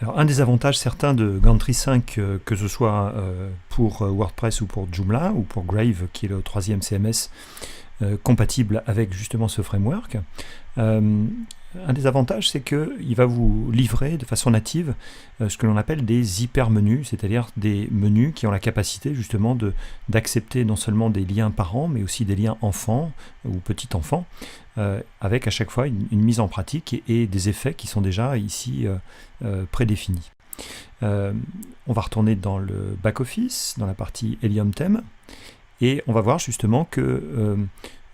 Alors, un des avantages certains de Gantry 5, que ce soit pour WordPress ou pour Joomla ou pour Grave, qui est le troisième CMS compatible avec justement ce framework, un des avantages, c'est qu'il va vous livrer de façon native ce que l'on appelle des hypermenus, c'est-à-dire des menus qui ont la capacité justement d'accepter non seulement des liens parents, mais aussi des liens enfants ou petits-enfants, avec à chaque fois une mise en pratique et des effets qui sont déjà ici prédéfinis. On va retourner dans le back-office, dans la partie Helium Theme, et on va voir justement que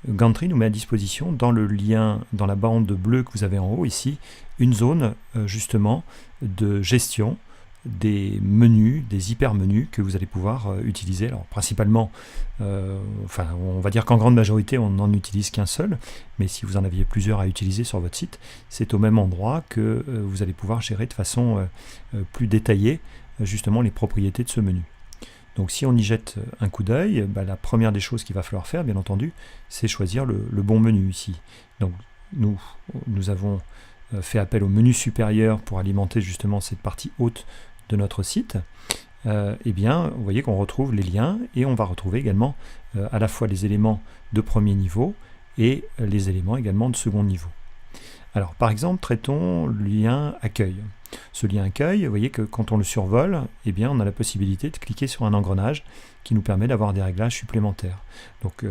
Gantry nous met à disposition dans le lien, dans la bande bleue que vous avez en haut ici, une zone justement de gestion des menus, des hypermenus que vous allez pouvoir utiliser. Alors principalement, on va dire qu'en grande majorité on n'en utilise qu'un seul, mais si vous en aviez plusieurs à utiliser sur votre site, c'est au même endroit que vous allez pouvoir gérer de façon plus détaillée justement les propriétés de ce menu. Donc si on y jette un coup d'œil, la première des choses qu'il va falloir faire, bien entendu, c'est choisir le bon menu ici. Donc nous avons fait appel au menu supérieur pour alimenter justement cette partie haute de notre site. Eh bien, vous voyez qu'on retrouve les liens et on va retrouver également à la fois les éléments de premier niveau et les éléments également de second niveau. Alors par exemple, traitons le lien accueil. Ce lien accueil, vous voyez que quand on le survole, eh bien, on a la possibilité de cliquer sur un engrenage qui nous permet d'avoir des réglages supplémentaires. Donc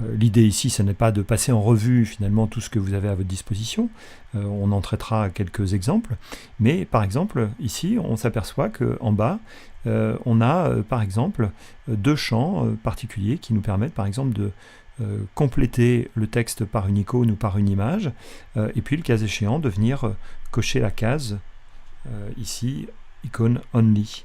l'idée ici, ce n'est pas de passer en revue finalement tout ce que vous avez à votre disposition, on en traitera quelques exemples, mais par exemple ici on s'aperçoit qu'en bas on a par exemple deux champs particuliers qui nous permettent par exemple de compléter le texte par une icône ou par une image, et puis le cas échéant de venir cocher la case ici, icône only.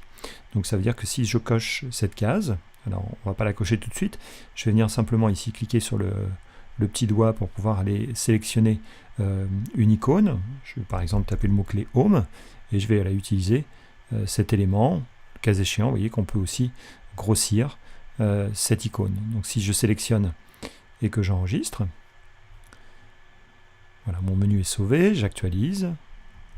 Donc ça veut dire que si je coche cette case, alors on va pas la cocher tout de suite, je vais venir simplement ici cliquer sur le petit doigt pour pouvoir aller sélectionner une icône. Je vais par exemple taper le mot-clé Home et je vais aller utiliser cet élément. Le cas échéant, vous voyez qu'on peut aussi grossir cette icône. Donc si je sélectionne et que j'enregistre, voilà, mon menu est sauvé, j'actualise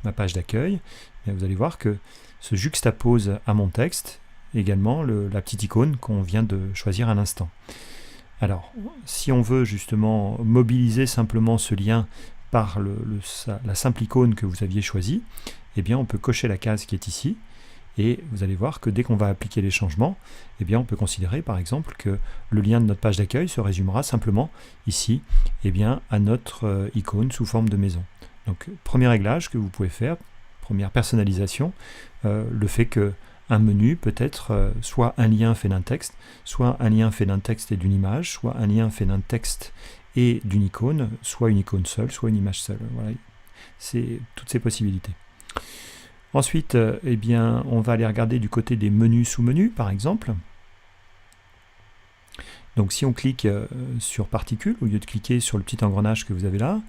ma page d'accueil, vous allez voir que se juxtapose à mon texte également la petite icône qu'on vient de choisir à l'instant. Alors, si on veut justement mobiliser simplement ce lien par la simple icône que vous aviez choisie, eh bien on peut cocher la case qui est ici, et vous allez voir que dès qu'on va appliquer les changements, eh bien on peut considérer par exemple que le lien de notre page d'accueil se résumera simplement ici eh bien, à notre icône sous forme de maison. Donc premier réglage que vous pouvez faire, première personnalisation, le fait qu'un menu peut être soit un lien fait d'un texte, soit un lien fait d'un texte et d'une image, soit un lien fait d'un texte et d'une icône, soit une icône seule, soit une image seule. Voilà, c'est toutes ces possibilités. Ensuite, eh bien, on va aller regarder du côté des menus sous-menus, par exemple. Donc si on clique sur particules, au lieu de cliquer sur le petit engrenage que vous avez là,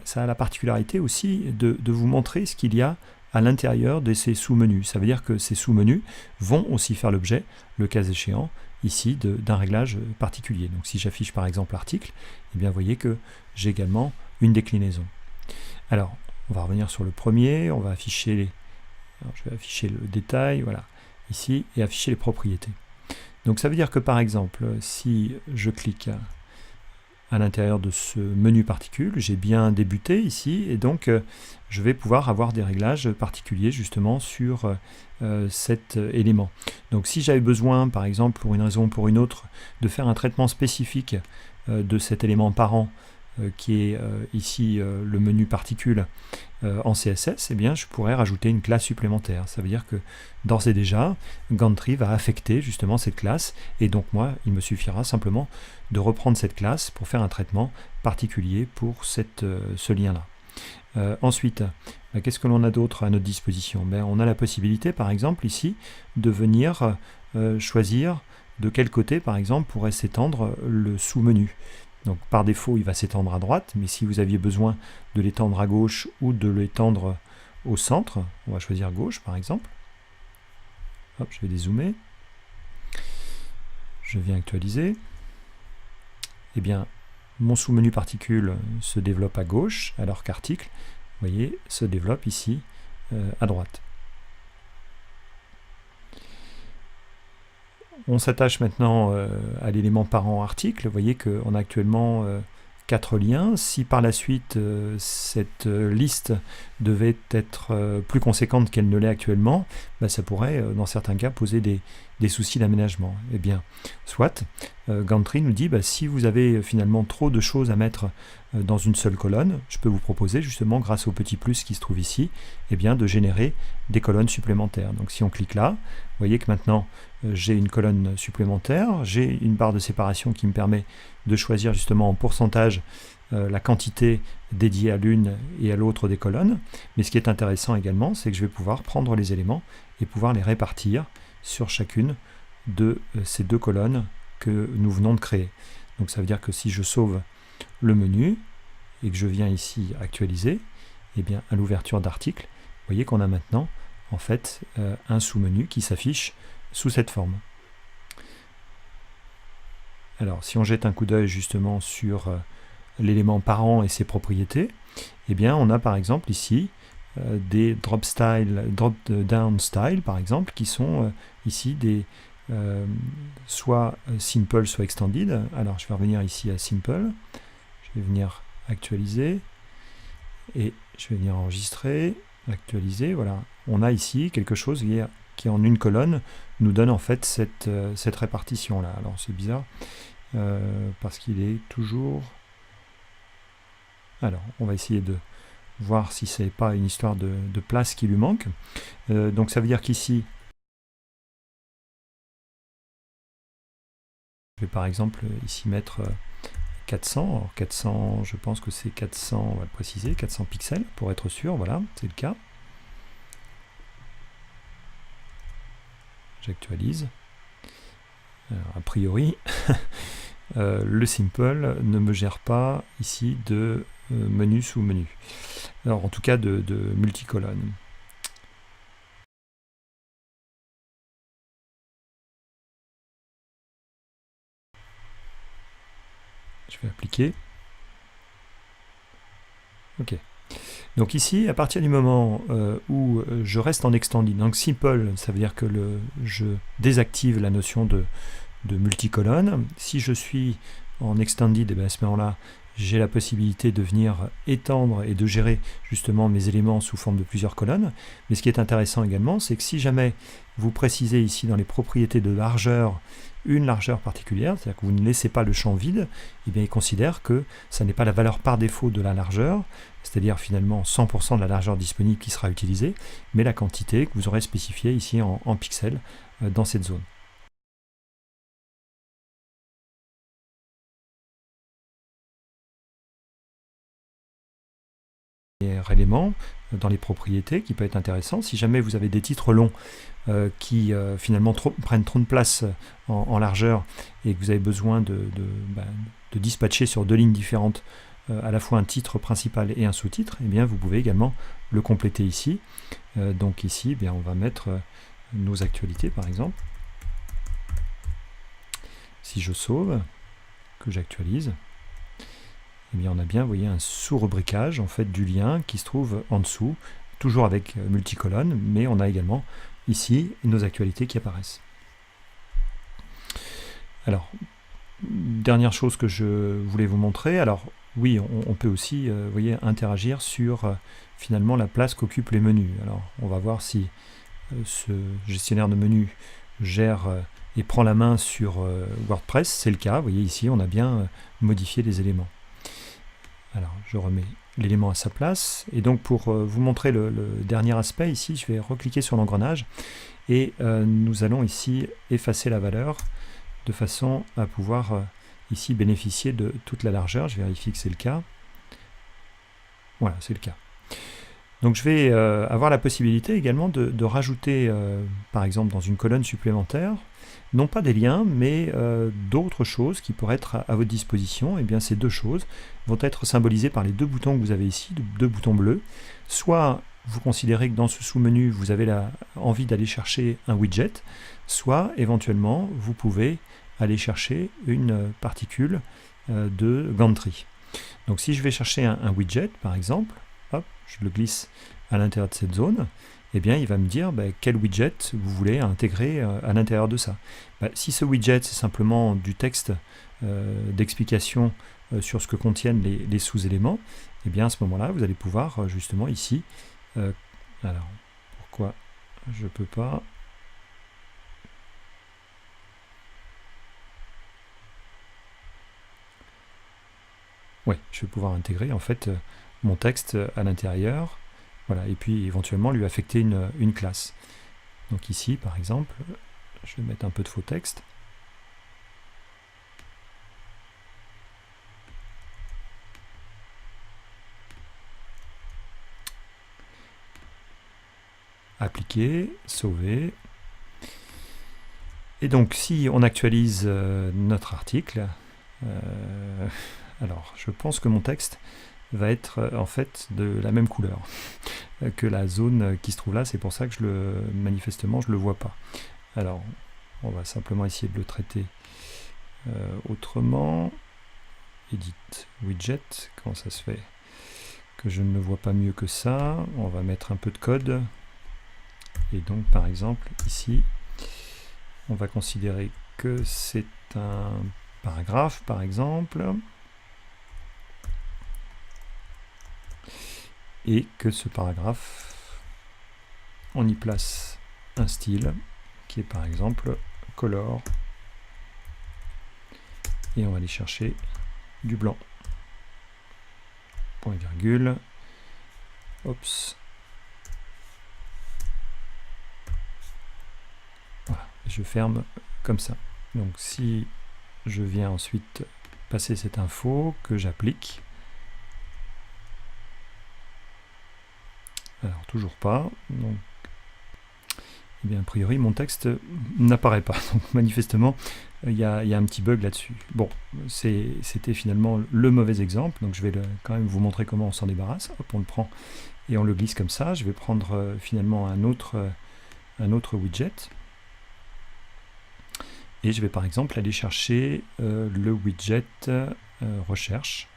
ça a la particularité aussi de vous montrer ce qu'il y a à l'intérieur de ces sous-menus. Ça veut dire que ces sous-menus vont aussi faire l'objet, le cas échéant, ici d'un réglage particulier. Donc si j'affiche par exemple l'article, eh bien vous voyez que j'ai également une déclinaison. Alors, on va revenir sur le premier, on va afficher je vais afficher le détail, voilà, ici, et afficher les propriétés. Donc ça veut dire que par exemple, si je clique à l'intérieur de ce menu particules, j'ai bien débuté ici, et donc je vais pouvoir avoir des réglages particuliers justement sur cet élément. Donc si j'avais besoin, par exemple, pour une raison ou pour une autre, de faire un traitement spécifique de cet élément parent, qui est ici le menu particules en CSS, eh bien je pourrais rajouter une classe supplémentaire. Ça veut dire que d'ores et déjà, Gantry va affecter justement cette classe, et donc moi, il me suffira simplement de reprendre cette classe pour faire un traitement particulier pour ce lien-là. Ensuite, qu'est-ce que l'on a d'autre à notre disposition? On a la possibilité, par exemple, ici, de venir choisir de quel côté, par exemple, pourrait s'étendre le sous-menu. Donc par défaut, il va s'étendre à droite, mais si vous aviez besoin de l'étendre à gauche ou de l'étendre au centre, on va choisir gauche par exemple. Hop, je vais dézoomer. Je viens actualiser. Eh bien, mon sous-menu particules se développe à gauche, alors qu'article, vous voyez, se développe ici à droite. On s'attache maintenant à l'élément parent article. Vous voyez qu'on a actuellement 4 liens. Si par la suite cette liste devait être plus conséquente qu'elle ne l'est actuellement, bah, ça pourrait dans certains cas poser des soucis d'aménagement. Eh bien, soit, Gantry nous dit, bah, si vous avez finalement trop de choses à mettre dans une seule colonne, je peux vous proposer justement, grâce au petit plus qui se trouve ici, eh bien, de générer des colonnes supplémentaires. Donc si on clique là, vous voyez que maintenant j'ai une colonne supplémentaire, j'ai une barre de séparation qui me permet de choisir justement en pourcentage la quantité dédiée à l'une et à l'autre des colonnes. Mais ce qui est intéressant également, c'est que je vais pouvoir prendre les éléments et pouvoir les répartir sur chacune de ces deux colonnes que nous venons de créer. Donc ça veut dire que si je sauve le menu et que je viens ici actualiser, eh bien à l'ouverture d'article, vous voyez qu'on a maintenant en fait un sous-menu qui s'affiche sous cette forme. Alors si on jette un coup d'œil justement sur l'élément parent et ses propriétés, eh bien on a par exemple ici des drop down style par exemple, qui sont ici des soit simple soit extended. Alors je vais revenir ici à simple, je vais venir actualiser et je vais venir enregistrer, actualiser. Voilà, on a ici quelque chose qui en une colonne nous donne en fait cette répartition là. Alors c'est bizarre parce qu'il est toujours... Alors on va essayer de voir si ce n'est pas une histoire de place qui lui manque. Donc ça veut dire qu'ici, je vais par exemple ici mettre 400. Alors 400, je pense que c'est 400, on va le préciser, 400 pixels pour être sûr, voilà, c'est le cas. J'actualise. A priori, le simple ne me gère pas ici de menu sous menu. Alors en tout cas de multicolonne. Je vais appliquer. Ok. Donc ici, à partir du moment où je reste en extended, donc simple, ça veut dire que je désactive la notion de multicolonne. Si je suis en extended, et bien à ce moment-là, j'ai la possibilité de venir étendre et de gérer justement mes éléments sous forme de plusieurs colonnes. Mais ce qui est intéressant également, c'est que si jamais vous précisez ici dans les propriétés de largeur une largeur particulière, c'est-à-dire que vous ne laissez pas le champ vide, eh bien il considère que ça n'est pas la valeur par défaut de la largeur, c'est-à-dire finalement 100% de la largeur disponible qui sera utilisée, mais la quantité que vous aurez spécifiée ici en pixels dans cette zone. Élément dans les propriétés qui peut être intéressant. Si jamais vous avez des titres longs qui finalement prennent trop de place en largeur et que vous avez besoin de dispatcher sur deux lignes différentes à la fois un titre principal et un sous-titre, eh bien vous pouvez également le compléter ici. Donc ici, eh bien, on va mettre nos actualités par exemple. Si je sauve, que j'actualise, eh bien on a bien, vous voyez, un sous-rubricage en fait du lien qui se trouve en dessous, toujours avec multicolonne, mais on a également ici nos actualités qui apparaissent. Alors, dernière chose que je voulais vous montrer, alors oui, on peut aussi, vous voyez, interagir sur finalement la place qu'occupent les menus. Alors, on va voir si ce gestionnaire de menus gère et prend la main sur WordPress, c'est le cas, vous voyez ici, on a bien modifié les éléments. Alors, je remets l'élément à sa place. Et donc, pour vous montrer le dernier aspect, ici, je vais recliquer sur l'engrenage. Et nous allons ici effacer la valeur de façon à pouvoir ici bénéficier de toute la largeur. Je vérifie que c'est le cas. Voilà, c'est le cas. Donc, je vais avoir la possibilité également de rajouter, par exemple, dans une colonne supplémentaire, non pas des liens, mais d'autres choses qui pourraient être à votre disposition. Et bien ces deux choses vont être symbolisées par les deux boutons que vous avez ici, deux boutons bleus. Soit vous considérez que dans ce sous-menu, vous avez envie d'aller chercher un widget, soit éventuellement, vous pouvez aller chercher une particule de Gantry. Donc si je vais chercher un widget, par exemple, hop, je le glisse à l'intérieur de cette zone, eh bien il va me dire quel widget vous voulez intégrer à l'intérieur de ça. Si ce widget c'est simplement du texte d'explication sur ce que contiennent les sous-éléments, eh bien à ce moment-là vous allez pouvoir justement ici, alors pourquoi je peux pas, ouais, je vais pouvoir intégrer en fait mon texte à l'intérieur, voilà, et puis éventuellement lui affecter une classe. Donc ici par exemple, je vais mettre un peu de faux texte. Appliquer, sauver. Et donc si on actualise notre article, alors je pense que mon texte va être en fait de la même couleur que la zone qui se trouve là, c'est pour ça que manifestement je le vois pas. Alors on va simplement essayer de le traiter autrement. Edit widget, comment ça se fait que je ne le vois pas mieux que ça? On va mettre un peu de code, et donc par exemple ici on va considérer que c'est un paragraphe par exemple, et que ce paragraphe on y place un style qui est par exemple color, et on va aller chercher du blanc, point virgule, ops, voilà, je ferme comme ça. Donc si je viens ensuite passer cette info que j'applique, alors toujours pas, donc eh bien a priori mon texte n'apparaît pas, donc manifestement il y a un petit bug là-dessus. Bon, c'était finalement le mauvais exemple, donc je vais quand même vous montrer comment on s'en débarrasse. Hop, on le prend et on le glisse comme ça. Je vais prendre finalement un autre widget, et je vais par exemple aller chercher le widget recherche.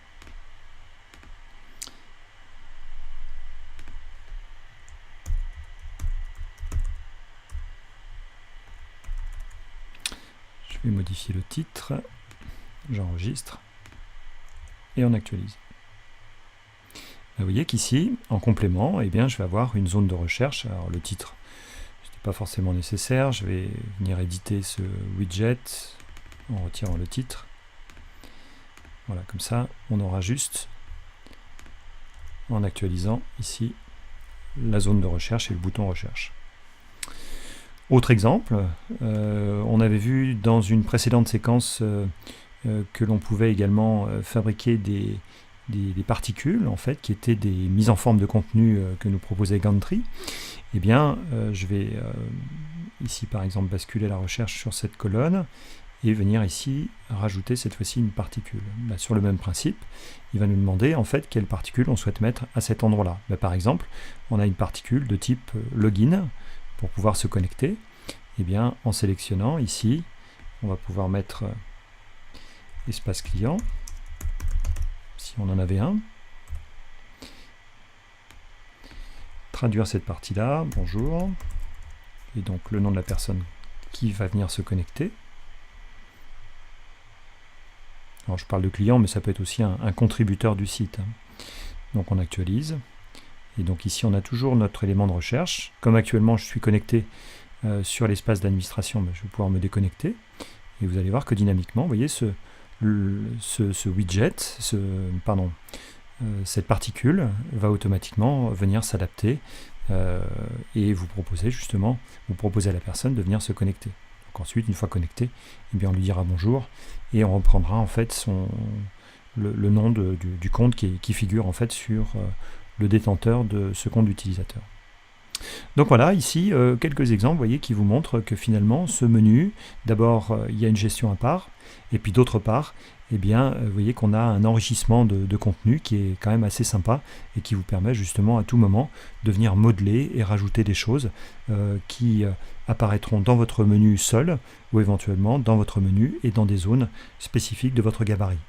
Je vais modifier le titre, j'enregistre et on actualise. Vous voyez qu'ici, en complément, eh bien, je vais avoir une zone de recherche. Alors le titre, ce n'est pas forcément nécessaire. Je vais venir éditer ce widget en retirant le titre. Voilà, comme ça, on aura juste, en actualisant ici, la zone de recherche et le bouton recherche. Autre exemple, on avait vu dans une précédente séquence que l'on pouvait également fabriquer des particules en fait, qui étaient des mises en forme de contenu que nous proposait Gantry. Eh bien, je vais ici par exemple basculer la recherche sur cette colonne et venir ici rajouter cette fois-ci une particule. Là, sur le même principe, il va nous demander en fait quelle particule on souhaite mettre à cet endroit-là. Par exemple, on a une particule de type login pour pouvoir se connecter. Eh bien, en sélectionnant ici, on va pouvoir mettre espace client, si on en avait un. Traduire cette partie-là, bonjour, et donc le nom de la personne qui va venir se connecter. Alors je parle de client, mais ça peut être aussi un contributeur du site. Donc on actualise. Et donc ici on a toujours notre élément de recherche. Comme actuellement je suis connecté sur l'espace d'administration, je vais pouvoir me déconnecter. Et vous allez voir que dynamiquement, vous voyez ce widget, cette particule va automatiquement venir s'adapter et vous proposer à la personne de venir se connecter. Donc ensuite, une fois connecté, eh bien on lui dira bonjour et on reprendra en fait le nom du compte qui figure en fait sur le détenteur de ce compte d'utilisateur. Donc voilà, ici quelques exemples, vous voyez, qui vous montrent que finalement ce menu, d'abord il y a une gestion à part, et puis d'autre part, eh bien, vous voyez qu'on a un enrichissement de contenu qui est quand même assez sympa et qui vous permet justement à tout moment de venir modeler et rajouter des choses qui apparaîtront dans votre menu seul ou éventuellement dans votre menu et dans des zones spécifiques de votre gabarit.